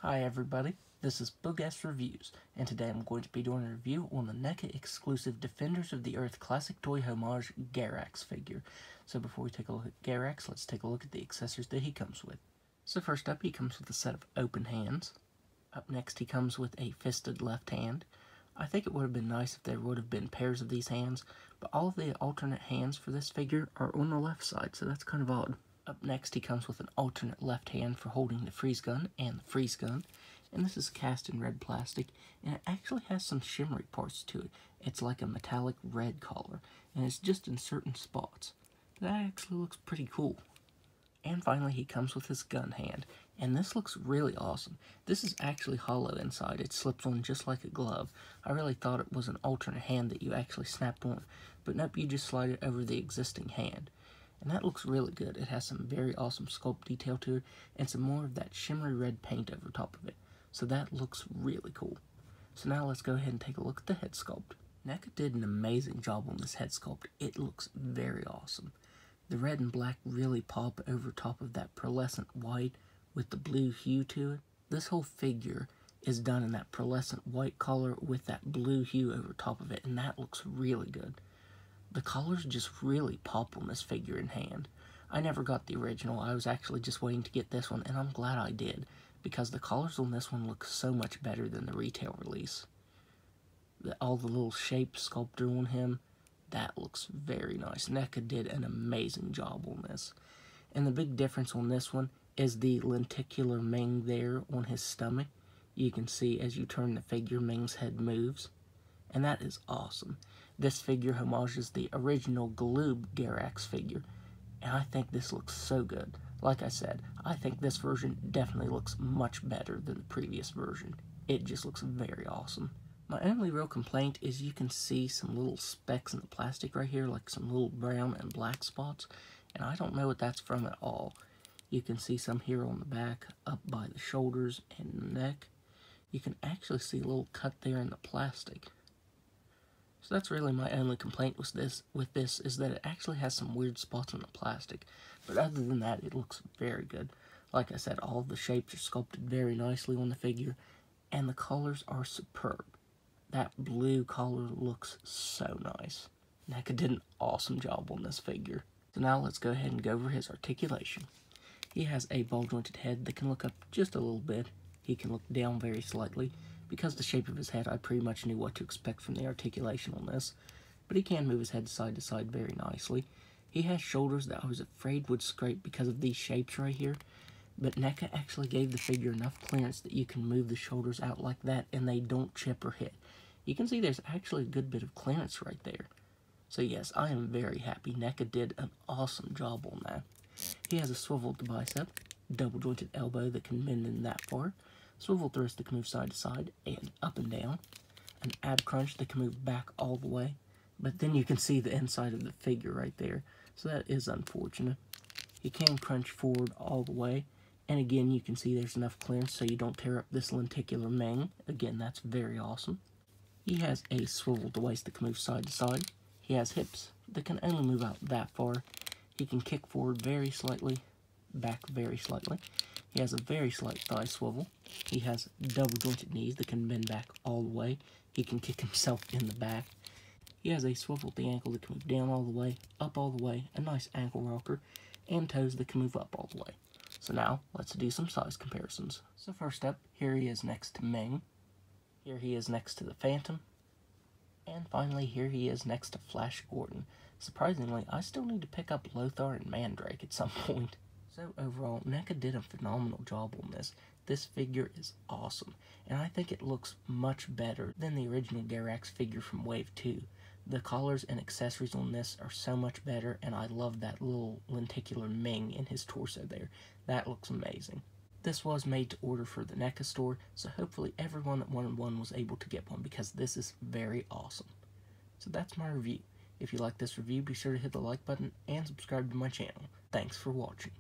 Hi everybody, this is Boogast Reviews, and today I'm going to be doing a review on the NECA Exclusive Defenders of the Earth Classic Toy Homage Garax figure. So before we take a look at Garax, let's take a look at the accessories that he comes with. So first up, he comes with a set of open hands. Up next, he comes with a fisted left hand. I think it would have been nice if there would have been pairs of these hands, but all of the alternate hands for this figure are on the left side, so that's kind of odd. Up next, he comes with an alternate left hand for holding the freeze gun and the freeze gun, and this is cast in red plastic, and it actually has some shimmery parts to it. It's like a metallic red color, and it's just in certain spots. That actually looks pretty cool. And finally, he comes with his gun hand, and this looks really awesome. This is actually hollow inside. It slips on just like a glove. I really thought it was an alternate hand that you actually snapped on, but nope, you just slide it over the existing hand. And that looks really good. It has some very awesome sculpt detail to it, and some more of that shimmery red paint over top of it. So that looks really cool. So now let's go ahead and take a look at the head sculpt. NECA did an amazing job on this head sculpt. It looks very awesome. The red and black really pop over top of that pearlescent white with the blue hue to it. This whole figure is done in that pearlescent white color with that blue hue over top of it, and that looks really good. The colors just really pop on this figure in hand. I never got the original. I was actually just waiting to get this one, and I'm glad I did, because the colors on this one look so much better than the retail release. All the little shape sculpture on him, that looks very nice. NECA did an amazing job on this. And the big difference on this one is the lenticular Ming there on his stomach. You can see as you turn the figure, Ming's head moves. And that is awesome. This figure homages the original Gloob Garax figure, and I think this looks so good. Like I said, I think this version definitely looks much better than the previous version. It just looks very awesome. My only real complaint is you can see some little specks in the plastic right here, like some little brown and black spots, and I don't know what that's from at all. You can see some here on the back, up by the shoulders and the neck. You can actually see a little cut there in the plastic. So that's really my only complaint with this is that it actually has some weird spots on the plastic. But other than that, it looks very good. Like I said, all of the shapes are sculpted very nicely on the figure, and the colors are superb. That blue color looks so nice. NECA did an awesome job on this figure. So now let's go ahead and go over his articulation. He has a ball-jointed head that can look up just a little bit. He can look down very slightly. Because of the shape of his head, I pretty much knew what to expect from the articulation on this, but he can move his head side to side very nicely. He has shoulders that I was afraid would scrape because of these shapes right here, but NECA actually gave the figure enough clearance that you can move the shoulders out like that and they don't chip or hit. You can see there's actually a good bit of clearance right there. So yes, I am very happy. NECA did an awesome job on that. He has a swiveled bicep, double jointed elbow that can bend in that far, swivel thrust that can move side to side and up and down, an ab crunch that can move back all the way, but then you can see the inside of the figure right there, so that is unfortunate. He can crunch forward all the way, and again you can see there's enough clearance so you don't tear up this lenticular Ming. Again, that's very awesome. He has a swiveled waist that can move side to side. He has hips that can only move out that far. He can kick forward very slightly, back very slightly. He has a very slight thigh swivel. He has double jointed knees that can bend back all the way. He can kick himself in the back. He has a swivel at the ankle that can move down all the way, up all the way, a nice ankle rocker, and toes that can move up all the way. So now, let's do some size comparisons. So first up, here he is next to Ming. Here he is next to the Phantom. And finally, here he is next to Flash Gordon. Surprisingly, I still need to pick up Lothar and Mandrake at some point. So overall, NECA did a phenomenal job on this. This figure is awesome, and I think it looks much better than the original Garax figure from Wave 2. The collars and accessories on this are so much better, and I love that little lenticular Ming in his torso there. That looks amazing. This was made to order for the NECA store, so hopefully everyone that wanted one was able to get one, because this is very awesome. So that's my review. If you like this review, be sure to hit the like button and subscribe to my channel. Thanks for watching.